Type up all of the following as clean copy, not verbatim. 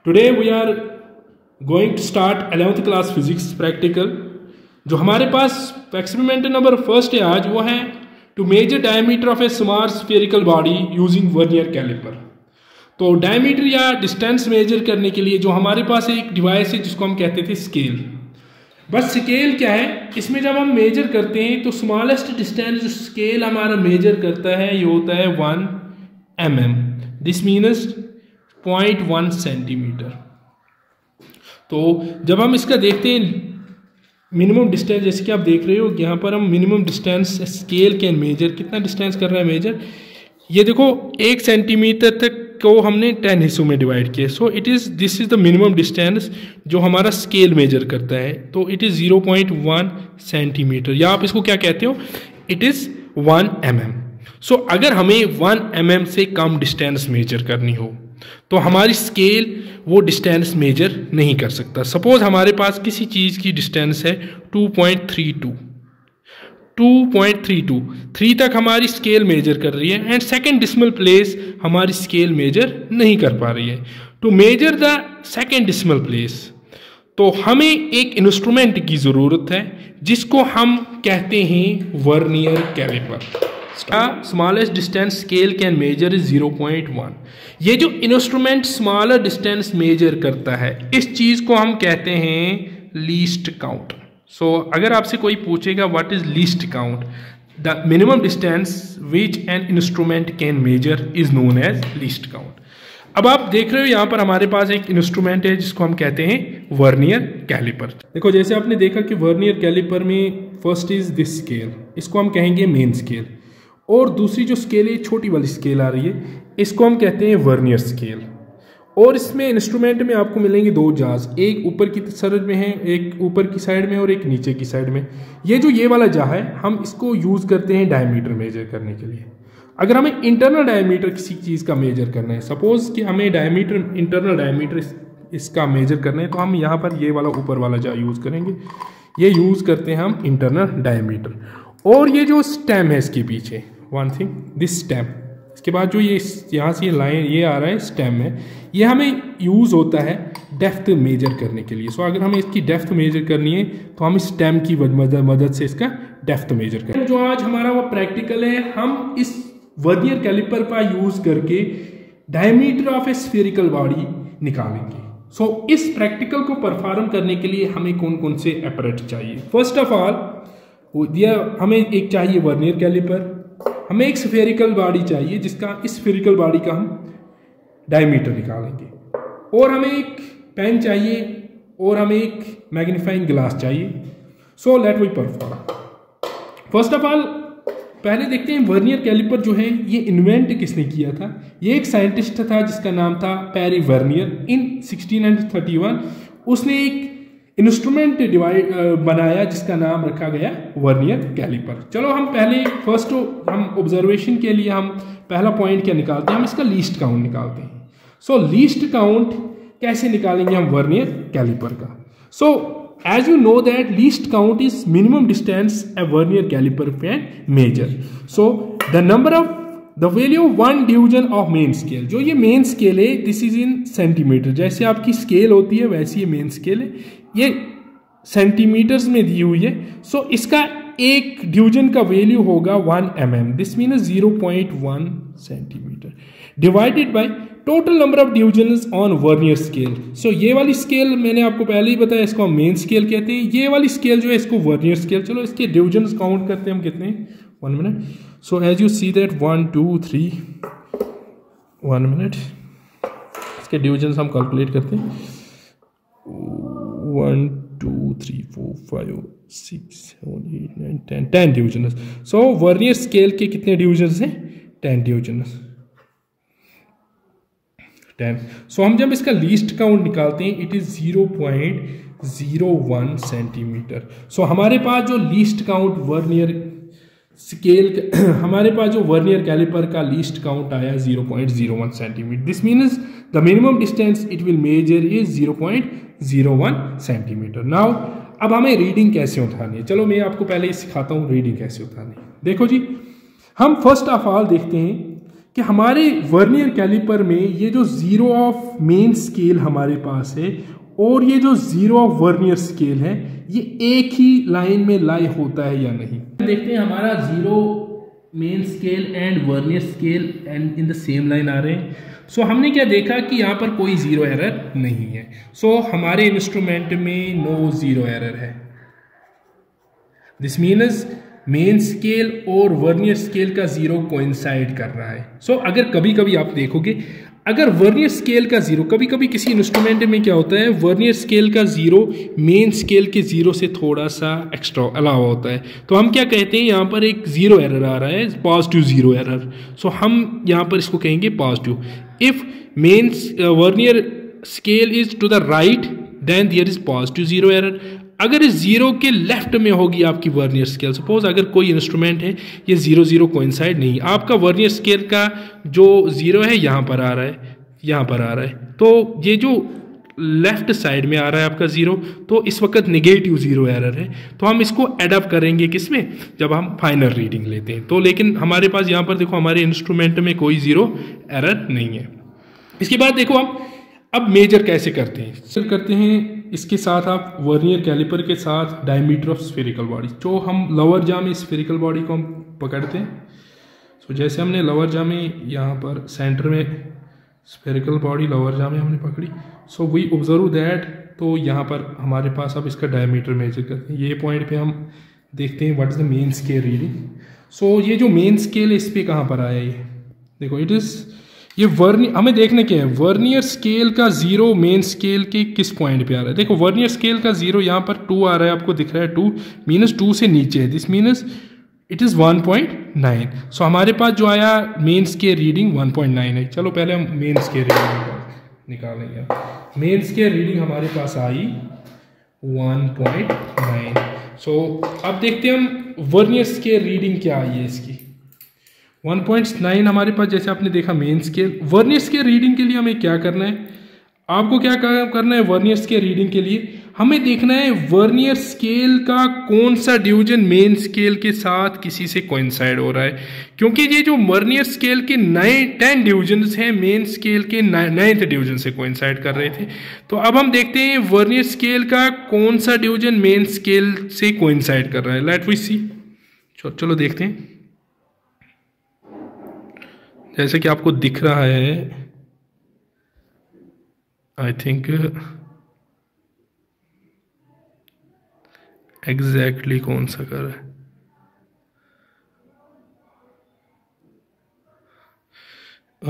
Today we are going to start 11th class physics practical। जो हमारे पास experiment number first है आज वो है to measure diameter of a small spherical body using vernier caliper. तो diameter या distance measure करने के लिए जो हमारे पास एक डिवाइस है जिसको हम कहते थे स्केल। बस स्केल क्या है, इसमें जब हम मेजर करते हैं तो स्मॉलेस्ट डिस्टेंस जो स्केल हमारा मेजर करता है ये होता है 1 mm। This means 0.1 centimetre. तो जब हम इसका देखते हैं मिनिमम डिस्टेंस, जैसे कि आप देख रहे हो यहाँ पर हम minimum distance scale can major, कितना डिस्टेंस कर रहा है मेजर, ये देखो 1 सेंटीमीटर तक को हमने 10 हिस्सों में डिवाइड किया। So this is the minimum distance जो हमारा स्केल मेजर करता है। तो इट इज़ 0.1 सेंटीमीटर या आप इसको क्या कहते हो, इट इज़ 1 mm। सो अगर हमें 1 mm से कम डिस्टेंस मेजर करनी हो तो हमारी स्केल वो डिस्टेंस मेजर नहीं कर सकता। सपोज हमारे पास किसी चीज़ की डिस्टेंस है 2.32 3 तक हमारी स्केल मेजर कर रही है एंड सेकेंड डिसिमल प्लेस हमारी स्केल मेजर नहीं कर पा रही है। To measure the second decimal place तो हमें एक इंस्ट्रूमेंट की ज़रूरत है जिसको हम कहते हैं vernier caliper. Smallest distance scale can measure is 0.1। ये जो इंस्ट्रूमेंट स्मॉलर डिस्टेंस मेजर करता है इस चीज़ को हम कहते हैं लीस्ट काउंट। सो अगर आपसे कोई पूछेगा what is least count, the minimum distance which an instrument can measure is known as least count. अब आप देख रहे हो यहाँ पर हमारे पास एक इंस्ट्रूमेंट है जिसको हम कहते हैं वर्नियर कैलिपर। देखो जैसे आपने देखा कि वर्नियर कैलिपर में फर्स्ट इज दिस स्केल, इसको हम कहेंगे मेन स्केल, और दूसरी जो स्केल है छोटी वाली स्केल आ रही है इसको हम कहते हैं वर्नियर स्केल। और इसमें इंस्ट्रूमेंट में आपको मिलेंगे 2 जार्स, एक ऊपर की सरज में है, एक ऊपर की साइड में और एक नीचे की साइड में। ये वाला जार है हम इसको यूज़ करते हैं डायमीटर मेजर करने के लिए। अगर हमें इंटरनल डायमीटर किसी चीज़ का मेजर करना है, सपोज कि हमें इंटरनल डायमीटर इसका मेजर करना है, तो हम यहाँ पर ये वाला ऊपर वाला जार यूज़ करेंगे। ये यूज़ करते हैं हम इंटरनल डायमीटर। और ये जो स्टेम है इसके पीछे, वन थिंग दिस स्टेम, इसके बाद जो ये यहाँ से लाइन ये आ रहा है स्टेम है, ये हमें यूज़ होता है डेप्थ मेजर करने के लिए। सो अगर हमें इसकी डेप्थ मेजर करनी है तो हम स्टेम की मदद से इसका डेप्थ मेजर करें। जो आज हमारा वो प्रैक्टिकल है, हम इस वर्नियर कैलिपर का यूज़ करके diameter of A spherical body निकालेंगे। सो इस प्रैक्टिकल को परफॉर्म करने के लिए हमें कौन कौन से अपरेट चाहिए। फर्स्ट ऑफ ऑल हमें एक चाहिए वर्नियर कैलिपर, हमें एक स्फेरिकल बॉडी चाहिए जिसका इस स्फेरिकल बॉडी का हम डायमीटर निकालेंगे, और हमें एक पेन चाहिए, और हमें एक मैग्नीफाइंग ग्लास चाहिए। So let we perform. First of all पहले देखते हैं वर्नियर कैलिपर जो है ये इन्वेंट किसने किया था। ये एक साइंटिस्ट था जिसका नाम था पेरी वर्नियर। इन 1631 उसने एक इंस्ट्रूमेंट बनाया जिसका नाम रखा गया वर्नियर कैलिपर। चलो हम पहले फर्स्ट हम ऑब्जर्वेशन के लिए हम पहला पॉइंट क्या निकालते हैं, हम इसका लीस्ट काउंट निकालते हैं। सो लीस्ट काउंट कैसे निकालेंगे हम वर्नियर कैलिपर का। So as you know that least count is minimum distance a vernier caliper can measure. So the number of the value 1 division of main scale, जो ये main scale है this is in centimeter. जैसे आपकी scale होती है वैसी ये main scale है, ये सेंटीमीटर्स में दी हुई है। सो इसका एक डिवीजन का वैल्यू होगा 1 mm। This means 0.1 centimetre divided by total number of divisions on vernier scale. So ये वाली स्केल मैंने आपको पहले ही बताया, इसको हम मेन स्केल कहते हैं। ये वाली स्केल जो है इसको वर्नियर स्केल। चलो इसके डिवीजन्स काउंट करते हैं हम कितने, 1 minute. So as you see that 1 2 3 1 minute, इसके डिवीजन्स हम कैलकुलेट करते हैं। 1 2 3 4 5 6 7 8 9 10 डिवीजन्स। सो वर्नियर स्केल के कितने डिवीजन्स हैं, 10 डिवीजन्स 10। सो हम जब इसका लीस्ट काउंट निकालते हैं इट इज 0.01 सेंटीमीटर। सो हमारे पास जो लीस्ट काउंट वर्नियर स्केल हमारे पास जो वर्नियर कैलिपर का लीस्ट काउंट आया 0.01 centimetre. This means the minimum distance it will measure is 0.01 centimetre. Now अब हमें रीडिंग कैसे उठानी है, चलो मैं आपको पहले ही सिखाता हूँ रीडिंग कैसे उठानी है। देखो जी, हम फर्स्ट ऑफ ऑल देखते हैं कि हमारे वर्नियर कैलिपर में ये जो जीरो ऑफ मेन स्केल हमारे पास है और ये जो जीरो ऑफ वर्नियर स्केल है ये एक ही लाइन में लाई होता है या नहीं। देखते हैं हमारा zero main scale and vernier scale and in the same line आ रहे हैं। सो हमने क्या देखा कि यहाँ पर कोई जीरो एरर नहीं है। सो हमारे इंस्ट्रूमेंट में नो जीरो एरर है। दिस मीन्स मेन स्केल और वर्नियर स्केल का जीरो कोइंसाइड कर रहा है। सो अगर कभी कभी आप देखोगे अगर वर्नियर स्केल का जीरो, कभी कभी किसी इंस्ट्रूमेंट में क्या होता है वर्नियर स्केल का जीरो मेन स्केल के जीरो से थोड़ा सा एक्स्ट्रा अलावा होता है, तो हम क्या कहते हैं यहाँ पर एक जीरो एरर आ रहा है, पॉजिटिव जीरो एरर। सो हम यहाँ पर इसको कहेंगे positive. If main vernier scale is to the right then there is positive zero error. अगर इस जीरो के लेफ्ट में होगी आपकी वर्नियर स्केल, सपोज अगर कोई इंस्ट्रूमेंट है ये जीरो जीरो कोइंसाइड नहीं, आपका वर्नियर स्केल का जो जीरो है यहाँ पर आ रहा है, यहाँ पर आ रहा है, तो ये जो लेफ्ट साइड में आ रहा है आपका जीरो, तो इस वक्त नेगेटिव जीरो एरर है। तो हम इसको एडअप करेंगे किसमें, जब हम फाइनल रीडिंग लेते हैं। तो लेकिन हमारे पास यहाँ पर देखो हमारे इंस्ट्रूमेंट में कोई जीरो एरर नहीं है। इसके बाद देखो हम अब मेजर कैसे करते हैं। मेजर करते हैं इसके साथ आप वर्नियर कैलिपर के साथ डायमीटर ऑफ स्फेरिकल बॉडी, जो हम लोअर जा में स्फेरिकल बॉडी को हम पकड़ते हैं। सो जैसे हमने लोअर जा में यहाँ पर सेंटर में स्फेरिकल बॉडी लोअर जा में हमने पकड़ी, सो वी ऑब्जर्व दैट, तो यहाँ पर हमारे पास अब इसका डायमीटर मेजर करते हैं। ये पॉइंट पे हम देखते हैं what is the main scale reading. So ये जो मेन स्केल है इस पर कहाँ पर आया ये देखो, इट इज़ ये हमें देखने क्या है वर्नियर स्केल का जीरो मेन स्केल के किस पॉइंट पे आ रहा है। देखो वर्नियर स्केल का जीरो यहाँ पर 2 आ रहा है, आपको दिख रहा है 2 मीनस 2 से नीचे है, दिस मीनस इट इज़ 1.9। सो हमारे पास जो आया मेन स्केल रीडिंग 1.9 है। चलो पहले हम मेन स्केल रीडिंग निकालेंगे। मेन स्केल रीडिंग हमारे पास आई 1.9। सो अब देखते हैं हम वर्नियर स्केल रीडिंग क्या आई है इसकी। 1.9 हमारे पास जैसे आपने देखा main scale. Vernier scale reading के लिए हमें क्या करना है, आपको क्या करना है वर्नियर स्केल रीडिंग के लिए हमें देखना है वर्नियर स्केल का कौन सा डिवीजन मेन स्केल के साथ किसी से कोइंसाइड हो रहा है, क्योंकि ये जो वर्नियर स्केल के 10 डिविजन्स हैं मेन स्केल के 9th डिवीजन से कोइंसाइड कर रहे थे। तो अब हम देखते हैं वर्नियर स्केल का कौन सा डिवीजन मेन स्केल से कोइंसाइड कर रहा है। लेट वी सी, चलो देखते हैं। जैसे कि आपको दिख रहा है, आई थिंक एग्जैक्टली कौन सा कर रहा है,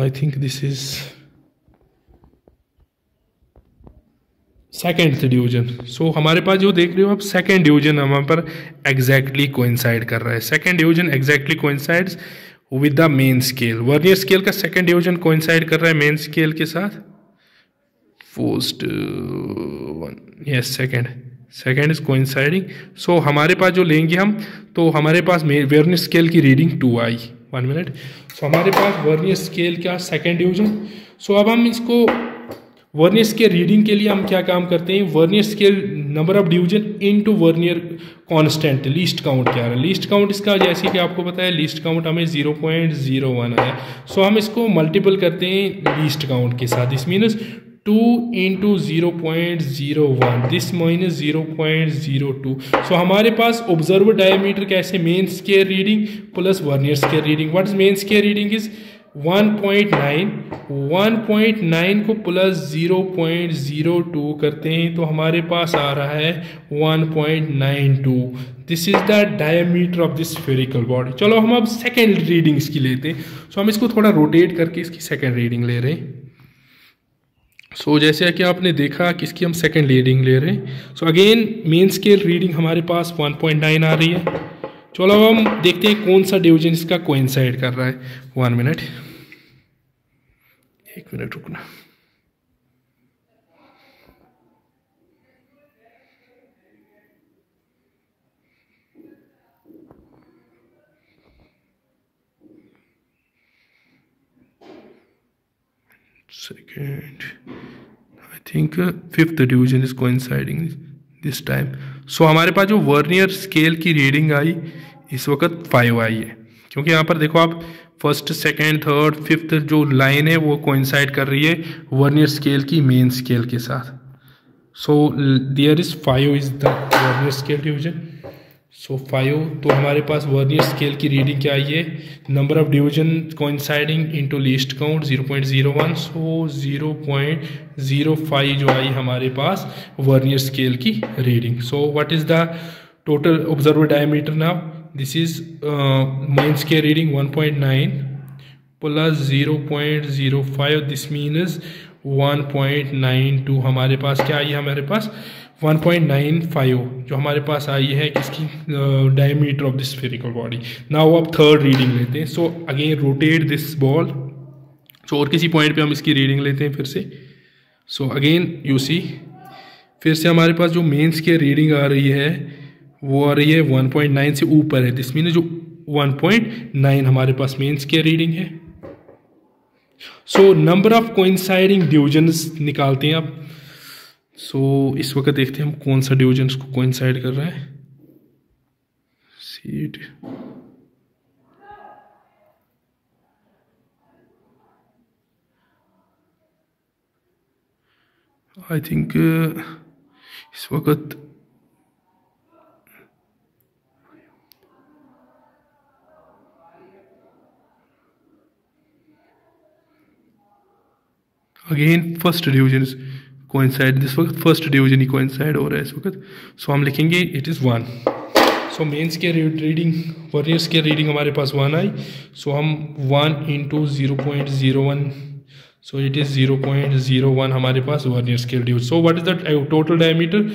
I think this is second division. So हमारे पास जो देख रहे हो आप सेकेंड डिवीजन हमारे पर एग्जैक्टली कोइंसाइड कर रहा है। Second division exactly coincides with the main scale. Vernier scale का सेकेंड डिवीजन कोइंसाइड कर रहा है मेन स्केल के साथ। First one, yes second is coinciding. So हमारे पास जो लेंगे हम, तो हमारे पास वर्नियर स्केल की रीडिंग 2 आई। 1 मिनट। सो हमारे पास वर्नियर स्केल का सेकेंड डिवीजन। सो अब हम इसको वर्नियर स्केल रीडिंग के लिए हम क्या काम करते हैं, vernier scale number of division into vernier constant least count क्या है। लीस्ट काउंट इसका जैसे कि आपको पता है लीस्ट काउंट हमें 0.01 है। सो हम इसको मल्टीपल करते हैं लीस्ट काउंट के साथ। This means 2 into 0.01, this minus 0.02। सो हमारे पास ऑब्जर्व डायमीटर कैसे main scale reading plus vernier scale reading. What is main scale reading is 1.9 को प्लस 0.02 करते हैं तो हमारे पास आ रहा है 1.92। This is the diameter of this spherical body. चलो हम अब सेकेंड रीडिंग इसकी लेते हैं। सो हम इसको थोड़ा रोटेट करके इसकी सेकेंड रीडिंग ले रहे हैं। सो जैसे कि आपने देखा कि इसकी हम सेकेंड रीडिंग ले रहे हैं। So again main scale reading हमारे पास 1.9 आ रही है। चलो अब हम देखते हैं कौन सा डिवीजन इसका कोइंसाइड कर रहा है। 1 मिनट, 1 मिनट रुकना। Second, I think 5th division is coinciding this time. So हमारे पास जो वर्नियर स्केल की रीडिंग आई इस वक्त 5 आई है। क्योंकि यहाँ पर देखो आप फर्स्ट सेकेंड थर्ड फिफ्थ जो लाइन है वो कोइंसाइड कर रही है वर्नियर स्केल की मेन स्केल के साथ। So there is 5 is the vernier scale division. So 5, तो हमारे पास वर्नियर स्केल की रीडिंग क्या आई है, number of division coinciding into least count 0.01, so 0.05 जो आई हमारे पास वर्नियर स्केल की reading. So what is the total observer diameter now, this is main scale reading 1.9 plus 0.05, this means 1.92 हमारे पास क्या आई है, हमारे पास 1.95 जो हमारे पास आई है किसकी, diameter of the spherical body. Now अब थर्ड रीडिंग लेते हैं। So again rotate this ball, so और किसी पॉइंट पे हम इसकी रीडिंग लेते हैं फिर से। सो अगेन यू सी, फिर से हमारे पास जो मेंस की रीडिंग आ रही है वो आ रही है 1.9 से ऊपर है, दिस मीन जो 1.9 हमारे पास मेंस की रीडिंग है। So number of coinciding divisions निकालते हैं आप। सो इस वक्त देखते हैं हम कौन सा डिवीजन को कोइंसाइड कर रहा है। सीट आई थिंक इस वक्त again first division coincide, this वक्त फर्स्ट डिवीजन ही कोइंसाइड हो रहा है इस वक्त। सो हम लिखेंगे इट इज़ 1। सो मेंस के रीडिंग वर्नियर्स के रीडिंग हमारे पास 1 आई। सो हम 1 इंटू 0.01, सो इट इज़ 0.01 हमारे पास vernier scale division. So what is the total diameter,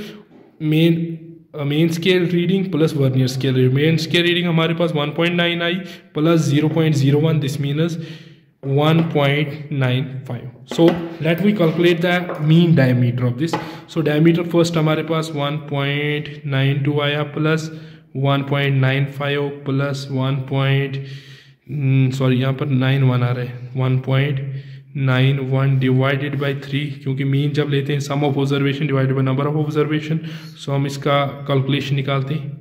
main scale reading plus vernier scale reading. Main scale reading हमारे पास 1.9 आई plus 0.01, this means 1.95. So let we calculate the mean diameter of this. So diameter first हमारे पास 1.92 आया plus 1.95 plus 1. यहाँ पर 91 आ रहा है, 1.91 divided by 3, क्योंकि मीन जब लेते हैं sum of observation divided by number of observation. So हम इसका कैलकुलेशन निकालते हैं।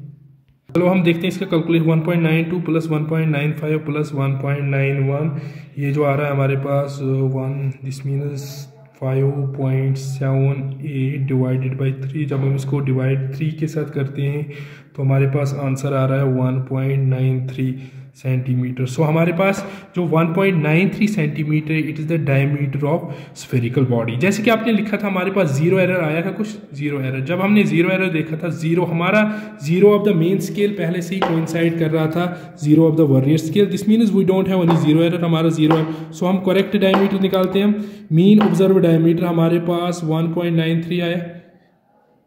चलो हम देखते हैं इसका कैलकुलेट 1.92 प्लस 1.95 प्लस 1.91, ये जो आ रहा है हमारे पास 1, दिस मीन्स 5.78 डिवाइडेड बाई 3। जब हम इसको डिवाइड 3 के साथ करते हैं तो हमारे पास आंसर आ रहा है 1.93 सेंटीमीटर। सो हमारे पास जो 1.93 centimetre it is the diameter of spherical body. जैसे कि आपने लिखा था हमारे पास जीरो एरर आया था, कुछ जीरो एरर। जब हमने जीरो एरर देखा था, हमारा zero of the main scale पहले से ही कोइंसाइड कर रहा था zero of the vernier scale, this means we don't have any zero error, हमारा जीरो है। सो हम करेक्ट डायमीटर निकालते हैं। हम मीन ऑब्जर्व डायमीटर हमारे पास 1.93 आया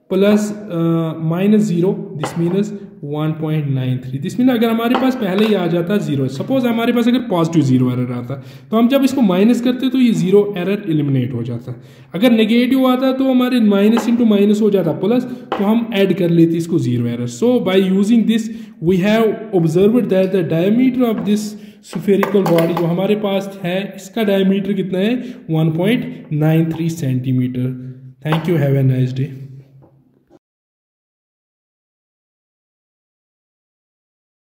plus minus 0, this means 1.93, this mean अगर हमारे पास पहले ही आ जाता जीरो, सपोज हमारे पास अगर पॉजिटिव जीरो एरर आता तो हम जब इसको माइनस करते तो ये जीरो एरर एलिमिनेट हो जाता। अगर नेगेटिव आता तो हमारे माइनस इंटू माइनस हो जाता प्लस, तो हम ऐड कर लेते इसको zero error. So by using this we have observed that the diameter of this spherical body जो हमारे पास है, इसका डायमीटर कितना है 1.93 centimeter. Thank you, have a nice day.